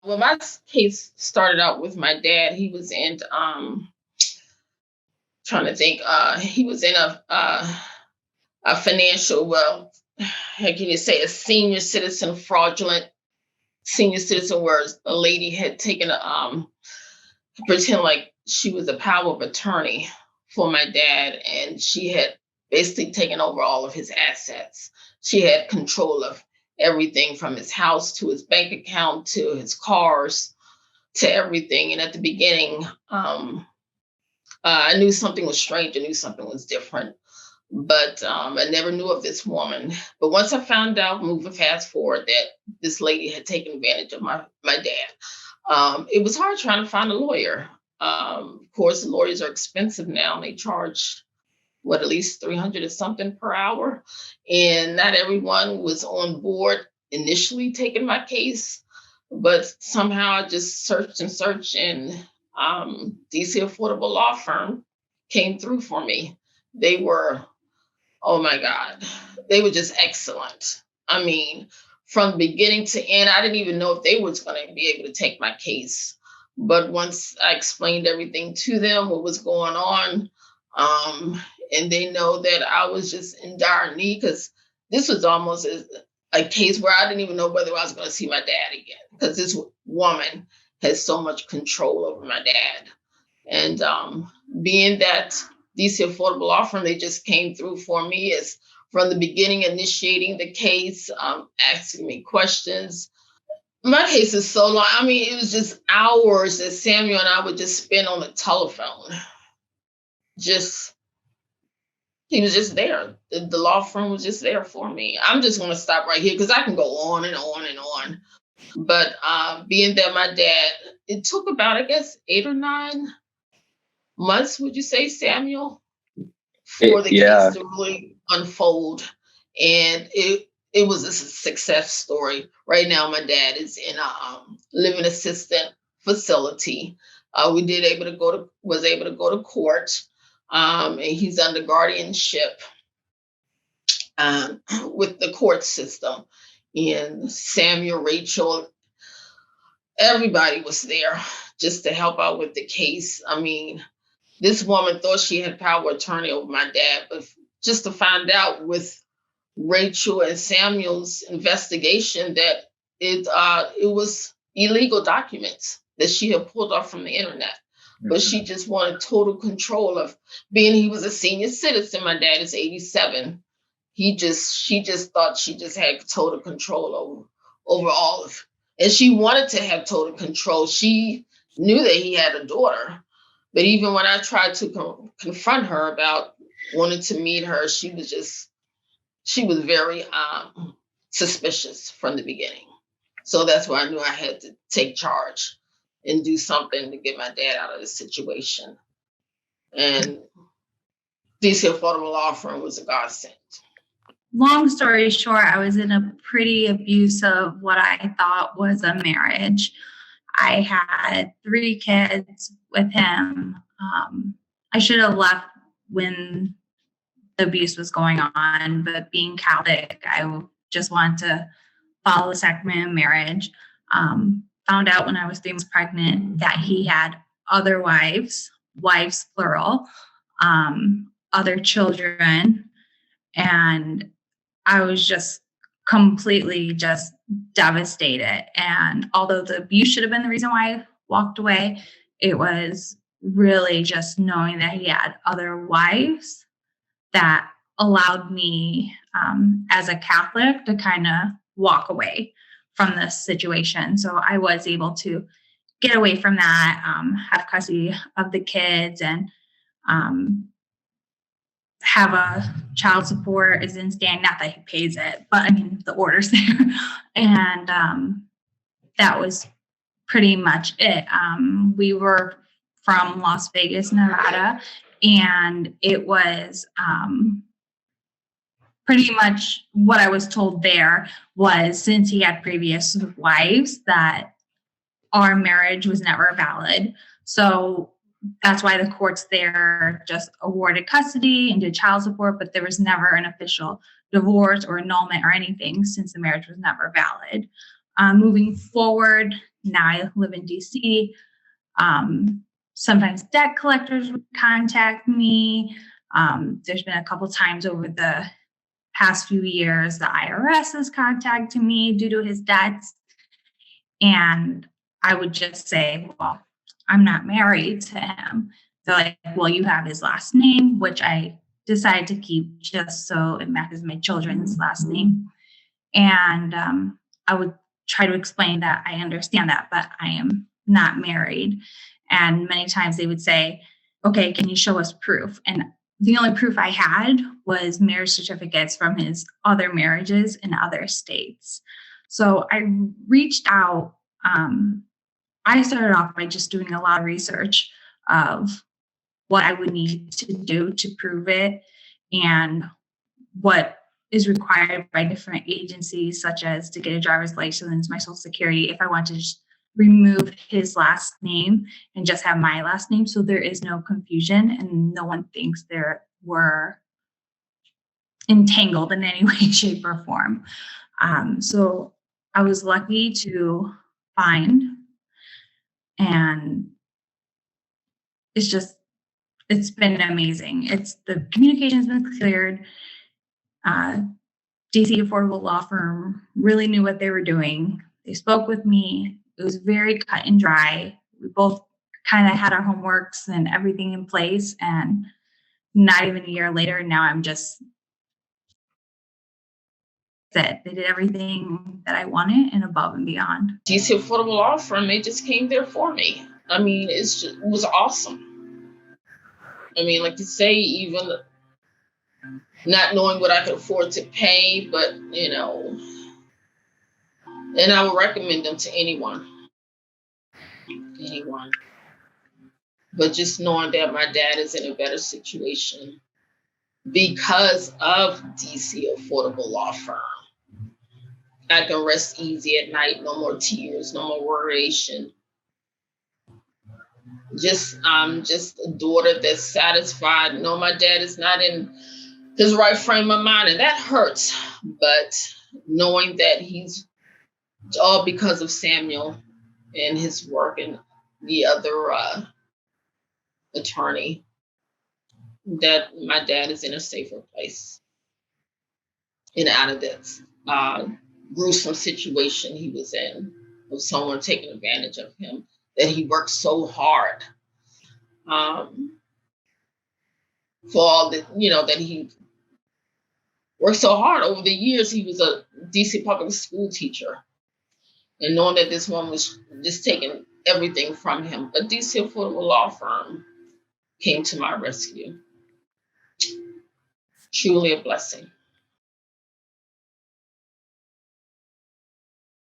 Well, my case started out with my dad. He was in trying to think. He was in a financial, well, how can you say, a senior citizen fraudulent senior citizen, where a lady had taken pretend like she was a power of attorney for my dad, and she had basically taken over all of his assets. She had control of everything from his house to his bank account to his cars to everything. And at the beginning, I knew something was strange. I knew something was different, but I never knew of this woman. But once I found out, moving fast forward, that this lady had taken advantage of my dad, it was hard trying to find a lawyer. Of course, lawyers are expensive now. They charge at least 300 or something per hour, and not everyone was on board initially taking my case. But somehow I just searched and searched, and DC Affordable Law Firm came through for me. They were, oh my God, they were just excellent. I mean, from beginning to end, I didn't even know if they was going to be able to take my case. But once I explained everything to them, what was going on, and they know that I was just in dire need, because this was almost a case where I didn't even know whether I was going to see my dad again, because this woman has so much control over my dad. And being that DC Affordable Law Firm, they just came through for me as from the beginning, initiating the case, asking me questions. My case is so long. I mean, it was just hours that Samuel and I would just spend on the telephone. He was just there. The law firm was just there for me. I'm just going to stop right here because I can go on and on and on. But being that my dad, it took about, I guess, 8 or 9 months, would you say, Samuel, for the case to really unfold. And it was a success story. Right now, my dad is in a living assistant facility. Was able to go to court, and he's under guardianship with the court system. And Samuel, Rachel, everybody was there just to help out with the case. I mean, this woman thought she had power of attorney over my dad, but just to find out with Rachel and Samuel's investigation that it was illegal documents that she had pulled off from the internet. But she just wanted total control of being he was a senior citizen. My dad is 87. She just thought she just had total control over all of, and she wanted to have total control. She knew that he had a daughter, but even when I tried to confront her about wanting to meet her, she was very suspicious from the beginning. So that's why I knew I had to take charge and do something to get my dad out of the situation. And DC Affordable Law Firm was a godsend. Long story short, I was in a pretty abusive, what I thought was a marriage. I had 3 kids with him. I should have left when the abuse was going on, but being Catholic, I just wanted to follow the sacrament of marriage. Found out when I was 3 months pregnant that he had other wives plural, other children, and I was just completely just devastated. And although the abuse should have been the reason why I walked away, it was really just knowing that he had other wives that allowed me, as a Catholic, to kind of walk away from this situation. So I was able to get away from that, have custody of the kids, and have a child support is in stand. Not that he pays it, but I mean, the order's there. And that was pretty much it. We were from Las Vegas, Nevada, and it was pretty much what I was told there was, since he had previous wives, that our marriage was never valid. So that's why the courts there just awarded custody and did child support, but there was never an official divorce or annulment or anything, since the marriage was never valid. Moving forward, now I live in DC. Sometimes debt collectors would contact me. There's been a couple times over the past few years, the IRS has contacted me due to his debts. And I would just say, well, I'm not married to him. They're like, well, you have his last name, which I decided to keep just so it matches my children's last name. And I would try to explain that I understand that, but I am not married. And many times they would say, okay, can you show us proof? And the only proof I had was marriage certificates from his other marriages in other states. So I reached out. I started off by just doing a lot of research of what I would need to do to prove it and what is required by different agencies, such as to get a driver's license, my social security, if I want to just remove his last name and just have my last name. So there is no confusion and no one thinks there were entangled in any way, shape, or form. So I was lucky to find, and it's been amazing. The communication's been cleared. DC Affordable Law Firm really knew what they were doing. They spoke with me. It was very cut and dry. We both kind of had our homeworks and everything in place. And not even a year later, now I'm just set. They did everything that I wanted and above and beyond. DC Affordable Law Firm, they just came there for me. I mean, it was awesome. I mean, like you say, even not knowing what I could afford to pay, but, and I would recommend them to anyone. But just knowing that my dad is in a better situation because of DC Affordable Law Firm, I can rest easy at night. No more tears, no more worration. Just a daughter that's satisfied. No, my dad is not in his right frame of mind, and that hurts. But knowing that he's all because of Samuel and his work and the other attorney, that my dad is in a safer place and out of this gruesome situation he was in of someone taking advantage of him, that he worked so hard for all that, that he worked so hard over the years. He was a DC public school teacher, and knowing that this woman was just taking everything from him. But DC Affordable Law Firm came to my rescue. Truly a blessing.